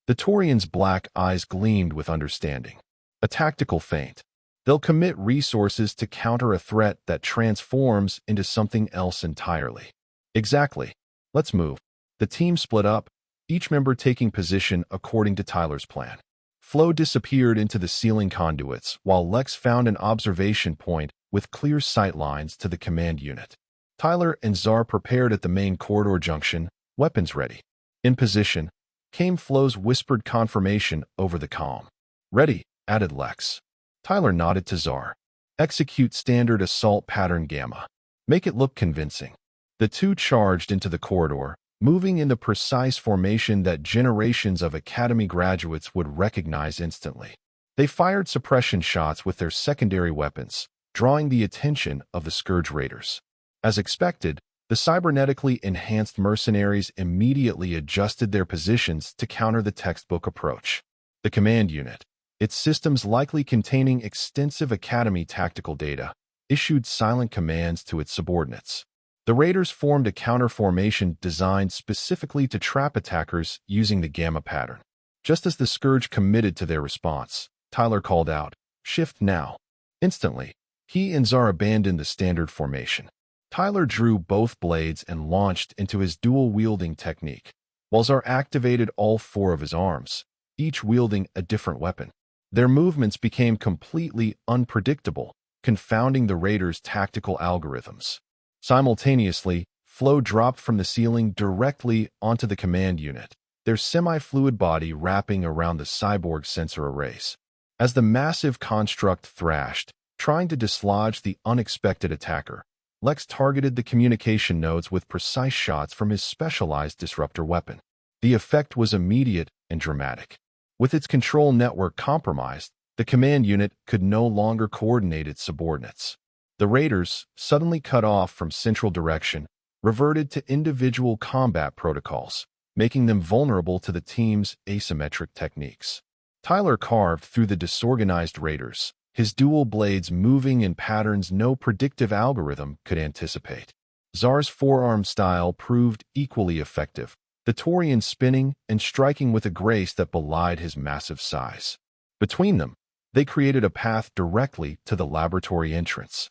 The Taurian's black eyes gleamed with understanding. "A tactical feint. They'll commit resources to counter a threat that transforms into something else entirely." "Exactly. Let's move." The team split up, each member taking position according to Tyler's plan. Flo disappeared into the ceiling conduits, while Lex found an observation point with clear sight lines to the command unit. Tyler and Czar prepared at the main corridor junction, weapons ready. In position, came Flo's whispered confirmation over the comm. "Ready," added Lex. Tyler nodded to Czar. "Execute standard assault pattern Gamma. Make it look convincing." The two charged into the corridor, moving in the precise formation that generations of Academy graduates would recognize instantly. They fired suppression shots with their secondary weapons, drawing the attention of the Scourge raiders. As expected, the cybernetically enhanced mercenaries immediately adjusted their positions to counter the textbook approach. The command unit, its systems likely containing extensive Academy tactical data, issued silent commands to its subordinates. The raiders formed a counter formation designed specifically to trap attackers using the Gamma pattern. Just as the Scourge committed to their response, Tyler called out, "Shift now." Instantly, he and Czar abandoned the standard formation. Tyler drew both blades and launched into his dual-wielding technique, while Czar activated all 4 of his arms, each wielding a different weapon. Their movements became completely unpredictable, confounding the raiders' tactical algorithms. Simultaneously, Flo dropped from the ceiling directly onto the command unit, their semi-fluid body wrapping around the cyborg sensor arrays. As the massive construct thrashed, trying to dislodge the unexpected attacker, Lex targeted the communication nodes with precise shots from his specialized disruptor weapon. The effect was immediate and dramatic. With its control network compromised, the command unit could no longer coordinate its subordinates. The raiders, suddenly cut off from central direction, reverted to individual combat protocols, making them vulnerable to the team's asymmetric techniques. Tyler carved through the disorganized raiders, his dual blades moving in patterns no predictive algorithm could anticipate. Czar's forearm style proved equally effective, the Torian spinning and striking with a grace that belied his massive size. Between them, they created a path directly to the laboratory entrance.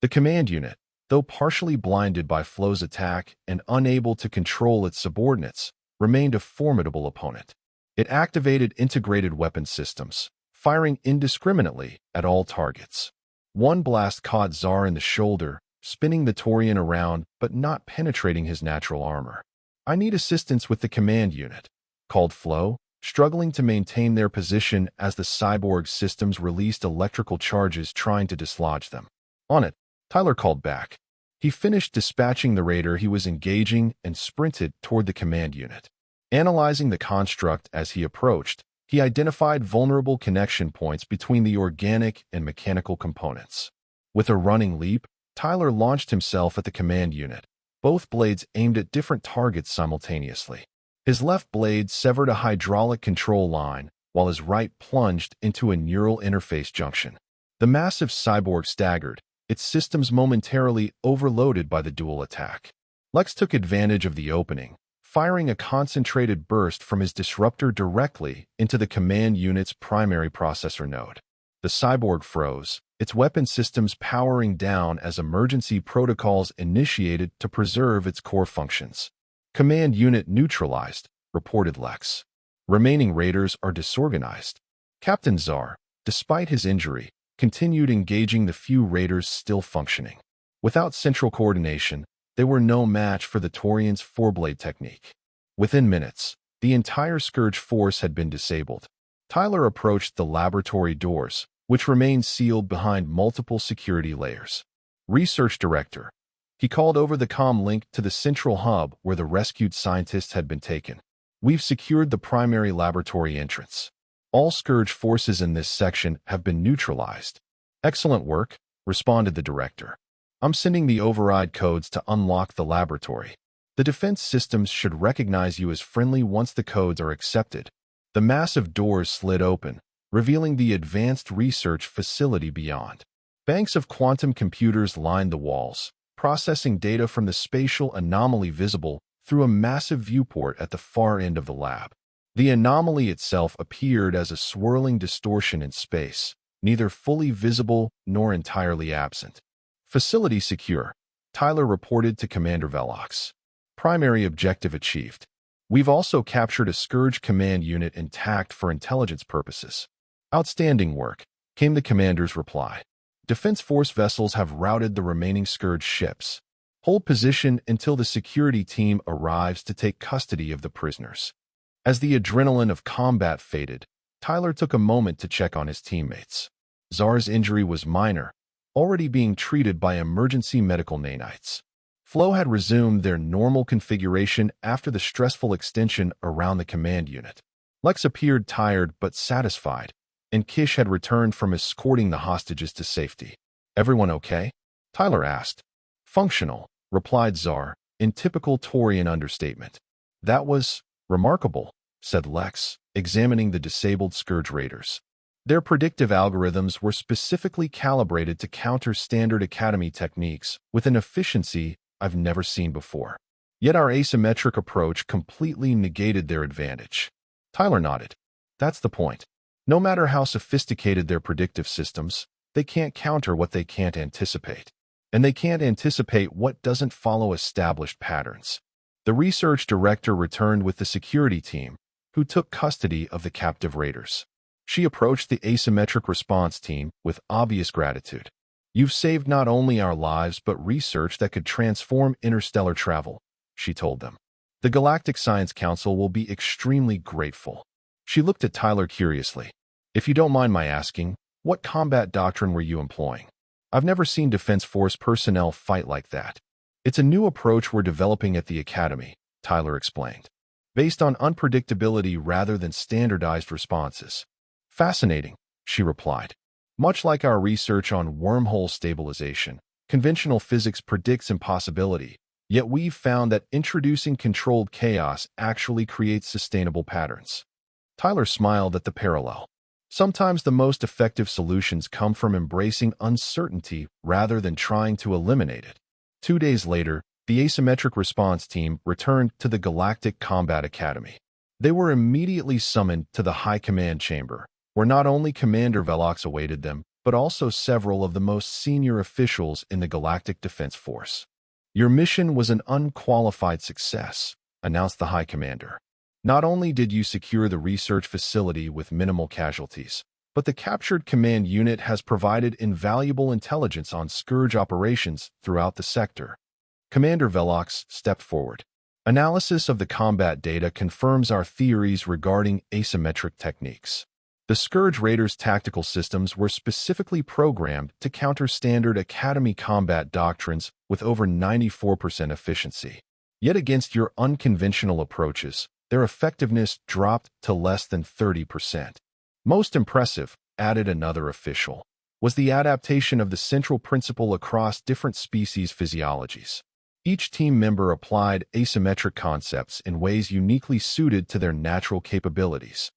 The command unit, though partially blinded by Flo's attack and unable to control its subordinates, remained a formidable opponent. It activated integrated weapon systems, firing indiscriminately at all targets. One blast caught Zar in the shoulder, spinning the Torian around but not penetrating his natural armor. "I need assistance with the command unit," called Flo, struggling to maintain their position as the cyborg systems released electrical charges trying to dislodge them. "On it," Tyler called back. He finished dispatching the raider he was engaging and sprinted toward the command unit. Analyzing the construct as he approached, he identified vulnerable connection points between the organic and mechanical components. With a running leap, Tyler launched himself at the command unit, both blades aimed at different targets simultaneously. His left blade severed a hydraulic control line, while his right plunged into a neural interface junction. The massive cyborg staggered, its systems momentarily overloaded by the dual attack. Lex took advantage of the opening, firing a concentrated burst from his disruptor directly into the command unit's primary processor node. The cyborg froze, its weapon systems powering down as emergency protocols initiated to preserve its core functions. "Command unit neutralized," reported Lex. "Remaining raiders are disorganized." Captain Zar, despite his injury, continued engaging the few raiders still functioning. Without central coordination, they were no match for the Torians' four-blade technique. Within minutes, the entire Scourge force had been disabled. Tyler approached the laboratory doors, which remained sealed behind multiple security layers. "Research Director." He called over the comm link to the central hub where the rescued scientists had been taken. "We've secured the primary laboratory entrance. All Scourge forces in this section have been neutralized." "Excellent work," responded the director. "I'm sending the override codes to unlock the laboratory. The defense systems should recognize you as friendly once the codes are accepted." The massive doors slid open, revealing the advanced research facility beyond. Banks of quantum computers lined the walls, processing data from the spatial anomaly visible through a massive viewport at the far end of the lab. The anomaly itself appeared as a swirling distortion in space, neither fully visible nor entirely absent. "Facility secure," Tyler reported to Commander Velox. "Primary objective achieved. We've also captured a Scourge command unit intact for intelligence purposes." "Outstanding work," came the commander's reply. "Defense Force vessels have routed the remaining Scourge ships. Hold position until the security team arrives to take custody of the prisoners." As the adrenaline of combat faded, Tyler took a moment to check on his teammates. Zar's injury was minor, already being treated by emergency medical nanites. Flo had resumed their normal configuration after the stressful extension around the command unit. Lex appeared tired but satisfied, and Kish had returned from escorting the hostages to safety. "Everyone okay?" Tyler asked. "Functional," replied Zar, in typical Torian understatement. "That was remarkable," said Lex, examining the disabled Scourge raiders. Their predictive algorithms were specifically calibrated to counter standard Academy techniques with an efficiency I've never seen before. Yet our asymmetric approach completely negated their advantage. Tyler nodded. "That's the point. No matter how sophisticated their predictive systems, they can't counter what they can't anticipate. And they can't anticipate what doesn't follow established patterns." The research director returned with the security team, who took custody of the captive raiders. She approached the asymmetric response team with obvious gratitude. "You've saved not only our lives but research that could transform interstellar travel," she told them. "The Galactic Science Council will be extremely grateful." She looked at Tyler curiously. "If you don't mind my asking, what combat doctrine were you employing? I've never seen Defense Force personnel fight like that." "It's a new approach we're developing at the Academy," Tyler explained, "based on unpredictability rather than standardized responses." "Fascinating," she replied. "Much like our research on wormhole stabilization, conventional physics predicts impossibility, yet we've found that introducing controlled chaos actually creates sustainable patterns." Tyler smiled at the parallel. Sometimes the most effective solutions come from embracing uncertainty rather than trying to eliminate it. 2 days later, the asymmetric response team returned to the Galactic Combat Academy. They were immediately summoned to the High Command Chamber, where not only Commander Velox awaited them, but also several of the most senior officials in the Galactic Defense Force. "Your mission was an unqualified success," announced the High Commander. "Not only did you secure the research facility with minimal casualties, but the captured command unit has provided invaluable intelligence on Scourge operations throughout the sector." Commander Velox stepped forward. "Analysis of the combat data confirms our theories regarding asymmetric techniques. The Scourge Raiders' tactical systems were specifically programmed to counter standard Academy combat doctrines with over 94% efficiency. Yet against your unconventional approaches, their effectiveness dropped to less than 30%. Most impressive," added another official, "was the adaptation of the central principle across different species' physiologies. Each team member applied asymmetric concepts in ways uniquely suited to their natural capabilities."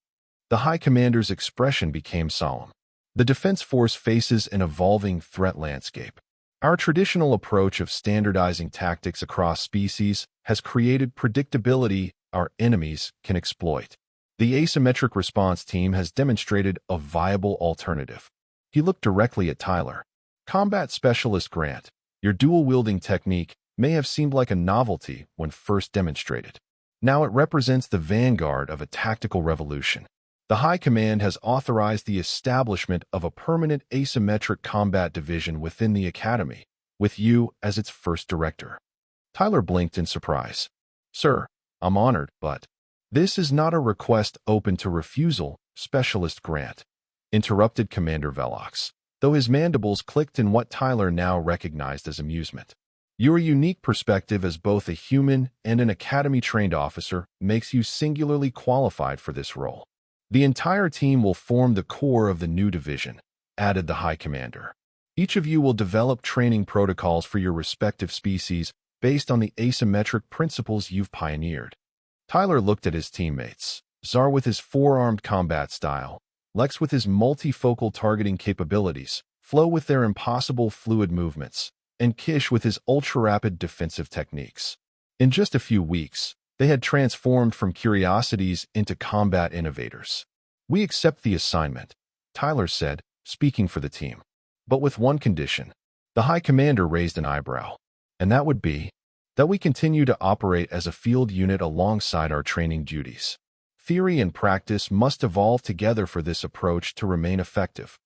The High Commander's expression became solemn. "The Defense Force faces an evolving threat landscape. Our traditional approach of standardizing tactics across species has created predictability our enemies can exploit. The asymmetric response team has demonstrated a viable alternative." He looked directly at Tyler. "Combat Specialist Grant, your dual-wielding technique may have seemed like a novelty when first demonstrated. Now it represents the vanguard of a tactical revolution. The High Command has authorized the establishment of a permanent asymmetric combat division within the Academy, with you as its first director." Tyler blinked in surprise. "Sir, I'm honored, but this is not a request open to refusal, Specialist Grant," interrupted Commander Velox, though his mandibles clicked in what Tyler now recognized as amusement. "Your unique perspective as both a human and an Academy-trained officer makes you singularly qualified for this role. The entire team will form the core of the new division," added the High Commander. "Each of you will develop training protocols for your respective species based on the asymmetric principles you've pioneered." Tyler looked at his teammates, Zar with his four-armed combat style, Lex with his multifocal targeting capabilities, Flo with their impossible fluid movements, and Kish with his ultra-rapid defensive techniques. In just a few weeks, they had transformed from curiosities into combat innovators. "We accept the assignment," Tyler said, speaking for the team. "But with one condition." The High Commander raised an eyebrow. "And that would be that we continue to operate as a field unit alongside our training duties. Theory and practice must evolve together for this approach to remain effective."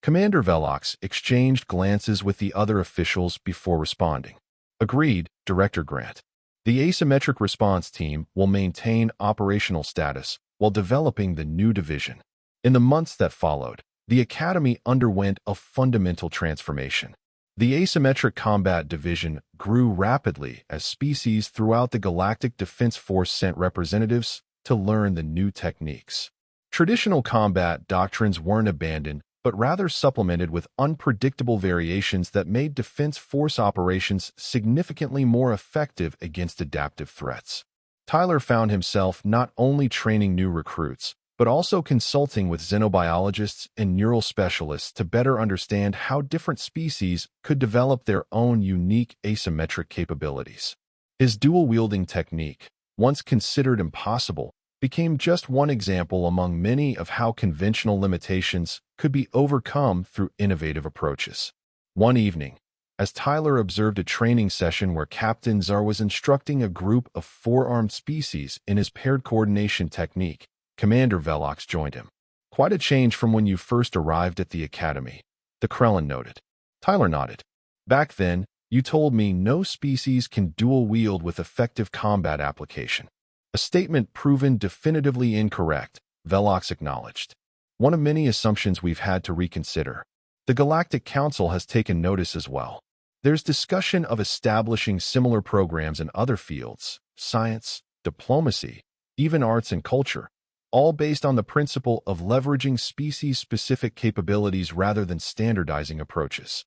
Commander Velox exchanged glances with the other officials before responding. "Agreed, Director Grant. The asymmetric response team will maintain operational status while developing the new division." In the months that followed, the Academy underwent a fundamental transformation. The asymmetric combat division grew rapidly as species throughout the Galactic Defense Force sent representatives to learn the new techniques. Traditional combat doctrines weren't abandoned, but rather supplemented with unpredictable variations that made Defense Force operations significantly more effective against adaptive threats. Tyler found himself not only training new recruits, but also consulting with xenobiologists and neural specialists to better understand how different species could develop their own unique asymmetric capabilities. His dual-wielding technique, once considered impossible, became just one example among many of how conventional limitations could be overcome through innovative approaches. One evening, as Tyler observed a training session where Captain Zar was instructing a group of four-armed species in his paired coordination technique, Commander Velox joined him. "Quite a change from when you first arrived at the Academy," the Krellin noted. Tyler nodded. "Back then, you told me no species can dual-wield with effective combat application. A statement proven definitively incorrect," Velox acknowledged. "One of many assumptions we've had to reconsider. The Galactic Council has taken notice as well. There's discussion of establishing similar programs in other fields, science, diplomacy, even arts and culture, all based on the principle of leveraging species-specific capabilities rather than standardizing approaches."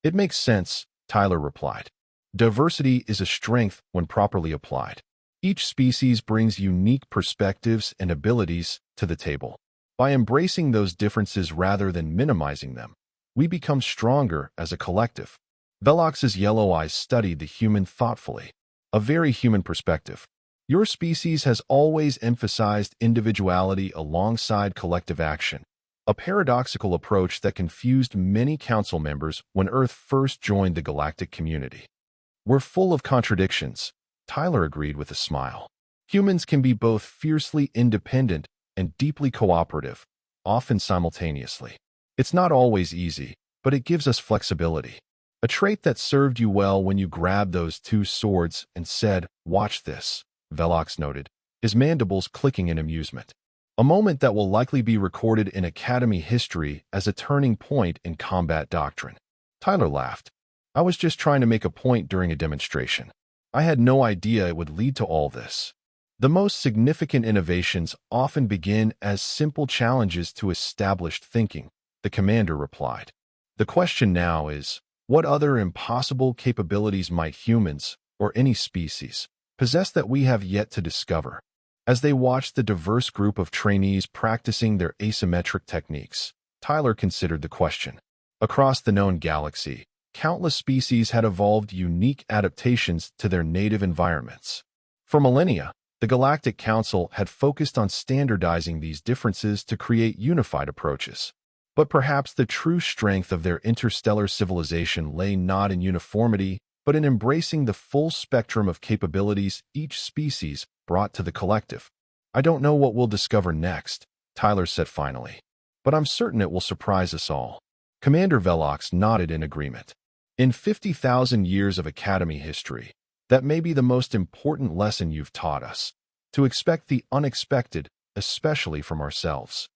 "It makes sense," Tyler replied. "Diversity is a strength when properly applied. Each species brings unique perspectives and abilities to the table. By embracing those differences rather than minimizing them, we become stronger as a collective." Velox's yellow eyes studied the human thoughtfully. A very human perspective. Your species has always emphasized individuality alongside collective action, a paradoxical approach that confused many council members when Earth first joined the galactic community. We're full of contradictions, Tyler agreed with a smile. Humans can be both fiercely independent and deeply cooperative, often simultaneously. It's not always easy, but it gives us flexibility. A trait that served you well when you grabbed those two swords and said, "Watch this," Velox noted, his mandibles clicking in amusement. A moment that will likely be recorded in Academy history as a turning point in combat doctrine. Tyler laughed. I was just trying to make a point during a demonstration. I had no idea it would lead to all this. The most significant innovations often begin as simple challenges to established thinking, the commander replied. The question now is, what other impossible capabilities might humans, or any species, possess that we have yet to discover? As they watched the diverse group of trainees practicing their asymmetric techniques, Tyler considered the question. Across the known galaxy, countless species had evolved unique adaptations to their native environments. For millennia, the Galactic Council had focused on standardizing these differences to create unified approaches. But perhaps the true strength of their interstellar civilization lay not in uniformity, but in embracing the full spectrum of capabilities each species brought to the collective. I don't know what we'll discover next, Tyler said finally, but I'm certain it will surprise us all. Commander Velox nodded in agreement. In 50,000 years of Academy history, that may be the most important lesson you've taught us, to expect the unexpected, especially from ourselves.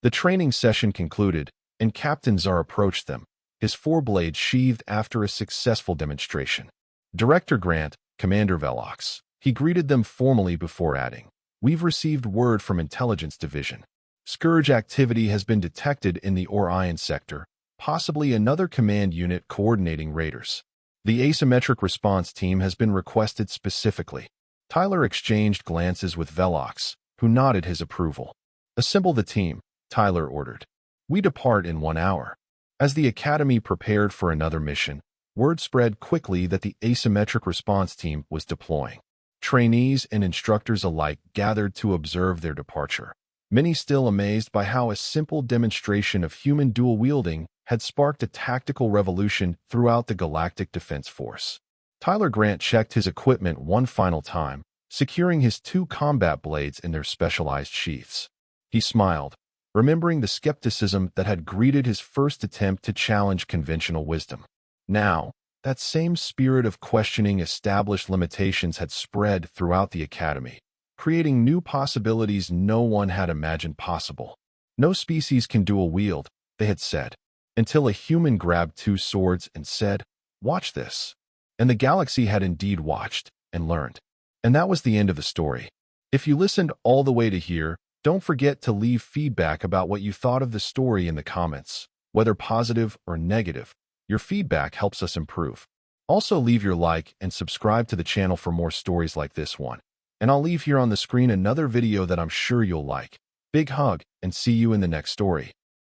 The training session concluded, and Captain Czar approached them, his foreblade sheathed after a successful demonstration. Director Grant, Commander Velox. He greeted them formally before adding, "We've received word from Intelligence Division. Scourge activity has been detected in the Orion sector, possibly another command unit coordinating raiders. The asymmetric response team has been requested specifically." Tyler exchanged glances with Velox, who nodded his approval. "Assemble the team," Tyler ordered. "We depart in 1 hour." As the Academy prepared for another mission, word spread quickly that the asymmetric response team was deploying. Trainees and instructors alike gathered to observe their departure, many still amazed by how a simple demonstration of human dual-wielding had sparked a tactical revolution throughout the Galactic Defense Force. Tyler Grant checked his equipment one final time, securing his 2 combat blades in their specialized sheaths. He smiled, remembering the skepticism that had greeted his first attempt to challenge conventional wisdom. Now, that same spirit of questioning established limitations had spread throughout the Academy, creating new possibilities no one had imagined possible. No species can dual-wield, they had said, until a human grabbed 2 swords and said, "Watch this." And the galaxy had indeed watched and learned. And that was the end of the story. If you listened all the way to here, don't forget to leave feedback about what you thought of the story in the comments, whether positive or negative. Your feedback helps us improve. Also leave your like and subscribe to the channel for more stories like this one. And I'll leave here on the screen another video that I'm sure you'll like. Big hug, and see you in the next story.